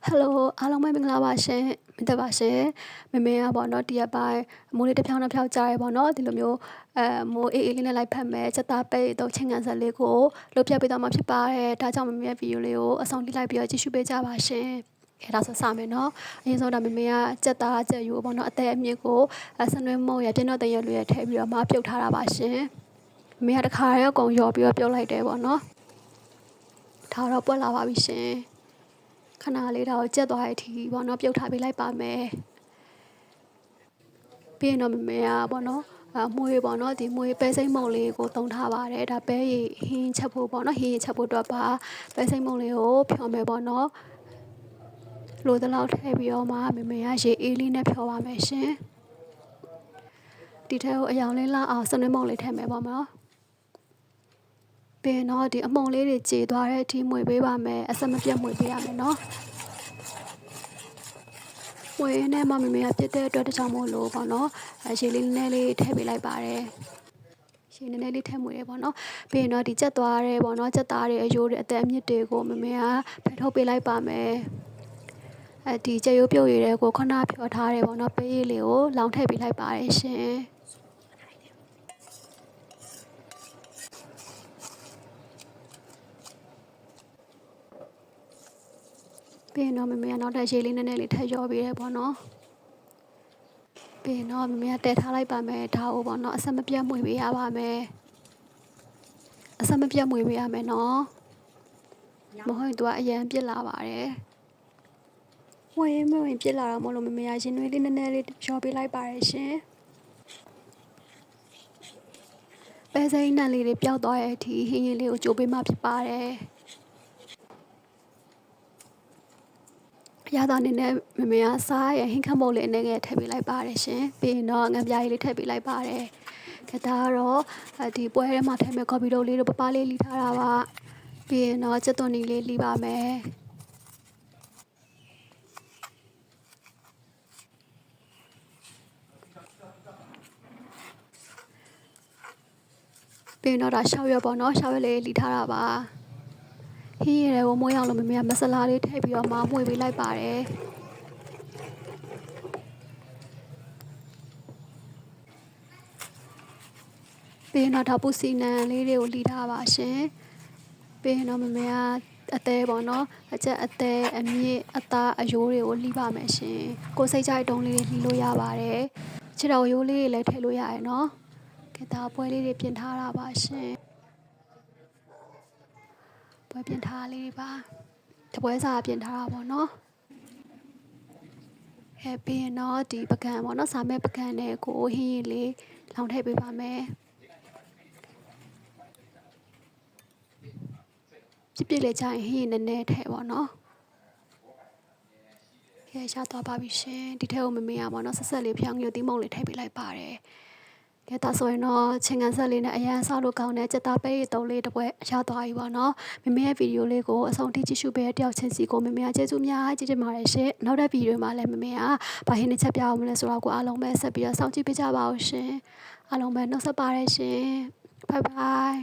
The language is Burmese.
Hello အားလုံးပဲမင်္ဂလာပါရှင်မင်္ဂလာပါရှင်မမေကပေါ့နော်ဒီရက်ပိုင်းမိုးလေးတစ်ဖြောင်းတစ်ဖြောင်းကြားရပေါ့နော်ဒီလိုမျိုးမိုးအေးအေးလေးနဲ့လိုက်ဖက်မယ်စက်သားပိတ်တော့ချင်းကန်ဆက်လေးကိုလုပ်ပြပေးတော့မှာဖြစ်ပါတယ်ဒါကြောင့်မမေရဲ့ဗီဒီယိုလေးကိုအဆုံးထိလိုက်ပြီးတော့ကြည့်ရှုပေးကြပါရှင်အဲဒါဆိုစမယ်နော်အရင်ဆုံးတော့မမေကစက်သားစက်ယူပေါ့နော်အသက်အမြင့်ကိုဆနွေးမုံရပြင်းတော့တရက်လေးရထည့်ပြီးတော့မပြုတ်ထားတာပါရှင်မမေကတခါရဲအကုန်ရော်ပြီးတော့ပြုတ်လိုက်တယ်ပေါ့နော်ဒါတော့ပွက်လာပါပြီရှင်ခဏလေးတော့ကြက်သွားတဲ့အထိပေါ့နော်ပြုတ်ထားပေးလိုက်ပါမယ်ပြီးရင်တော့မမေကပေါ့နော်မွေးပေါ့နော်ဒီမွေးပဲစိမ့်မုံလေးကိုတုံးထားပါတယ်ဒါပဲရည်ဟင်းချက်ဖို့ပေါ့နော်ဟင်းချက်ဖို့တော့ပါပဲစိမ့်မုံလေးကိုဖြောမယ်ပေါ့နော်လိုသလောက်ထည့်ပြီးတော့မှမမေကရေအေးလေးနဲ့ဖြောပါမယ်ရှင်ဒီထဲကိုအယောင်လေးလောက်အောင်စနွေးမုံလေးထည့်မယ်ပေါ့နော်ပြီးတော့ဒီအမုံလေးတွေကြေသွားတဲ့အထိမွေပေးပါမယ်အဆက်မပြတ်မွေပေးရမယ်နော်ဝေးနဲ့မမမေကပြစ်တဲ့အတွက်တခြားမို့လို့ပေါ့နော်ရေလေးနည်းနည်းလေးထည့်ပေးလိုက်ပါတယ်ရေနည်းနည်းလေးထည့်မွေးရပေါ့နော်ပြီးရင်တော့ဒီကြက်သွားရဲပေါ့နော်ကြက်သားတွေအယိုးတွေအသက်အမြင့်တွေကိုမမေကဖယ်ထုတ်ပေးလိုက်ပါမယ်ဒီကြက်ရိုးပြုတ်ရည်တွေကိုခဏဖြောထားတယ်ပေါ့နော်ပေးရည်လေးကိုလောင်းထည့်ပေးလိုက်ပါတယ်ရှင်ပြီးရင်တော့မမေကနောက်ထပ်ရေလေးနည်းနည်းလေးထည့်ရောပေးရဲပေါ့နော်ပြီးရင်တော့မမေကတဲထားလိုက်ပါမယ်ဒါကိုပေါ့နော်အဆက်မပြတ်မွေပေးရပါမယ်အဆက်မပြတ်မွေပေးရမယ်နော်မဟုတ်ရင်သူကအရန်ပြစ်လာပါတယ်မွေရင်ပြစ်လာတော့မလို့မမေကရင်နွေးလေးနည်းနည်းလေးရောပေးလိုက်ပါတယ်ရှင်ပဲစိမ်းနံလေးတွေပျောက်သွားတဲ့အထိဟင်းရင်လေးကိုကြိုးပေးမှဖြစ်ပါတယ်ရတာနေနဲ့မမေကစားရဟင်းခတ်မုတ်လေးအနေနဲ့ထည့်ပေးလိုက်ပါတယ်ရှင်ပြီးရင်တော့ငံပြားရည်လေးထည့်ပေးလိုက်ပါတယ်ခက်တာကတော့ဒီပွဲထဲမှာထည့်မဲ့ကော်ဖီတုပ်လေးတို့ပပလေးလီထားတာပါပြီးရင်တော့ကြက်သွန်နီလေးလီပါမယ်ပြီးရင်တော့ဒါရှောက်ရွက်ပေါ့နော်ရှောက်ရွက်လေးလီထားတာပါဟင်းရည်ကိုမွေးအောင်လို့မမေကမဆလာလေးထည့်ပြီးတော့မှမွေပေးလိုက်ပါတယ်ပြီးရင်တော့ဒါပူစီနံလေးတွေကိုလီထားပါရှင်ပြီးရင်တော့မမေကအသေးပေါ့နော်အချက်အသေးအမြင့်အသားအယိုးတွေကိုလီပါမယ်ရှင်ကိုစိတ်ကြိုက်တုံးလေးတွေလီလို့ရပါတယ်ခြေတော်ရိုးလေးတွေလည်းထည့်လို့ရတယ်နော်ခေတ္တပွဲလေးတွေပြင်ထားတာပါရှင်ပွဲပြင်ထားလေးတွေပါတပွဲစာပြင်ထားတာပေါ့နော်ပြီးရင်တော့ဒီပကံပေါ့နော်စာမဲ့ပကံနဲ့ကိုဟင်းရည်လေးလောင်ထည့်ပေးပါမယ်ပြည့်လေကြရင်ဟင်းနည်းနည်းထည့်ပေါ့နော်ခဲရသွားပါပြီရှင်ဒီထဲကိုမမေရပါတော့ဆက်လေးဖြောင်းညိုတိမုံလေးထည့်ပေးလိုက်ပါတယ်ကဲဒါဆိုရင်တော့ချင်းကန်ဆက်လေးနဲ့အရန်ဆောက်လို့ကောင်းတဲ့စက်သားပဲတုံးလေးတစ်ပွဲရသွားပြီပေါ့နော်မမေရဲ့ဗီဒီယိုလေးကိုအဆုံးထိကြည့်ရှုပေးတဲ့တယောက်ချင်းစီကိုမမေကကျေးဇူးများကြီးတင်ပါတယ်ရှင်နောက်တဲ့ဗီဒီယိုမှာလည်းမမေကဘာဟင်းတစ်ချက်ပြအောင်မလဲဆိုတော့ကိုအားလုံးပဲဆက်ပြီးတော့စောင့်ကြည့်ပေးကြပါဦးရှင်အားလုံးပဲနှုတ်ဆက်ပါတယ်ရှင်ဘိုင်ဘိုင်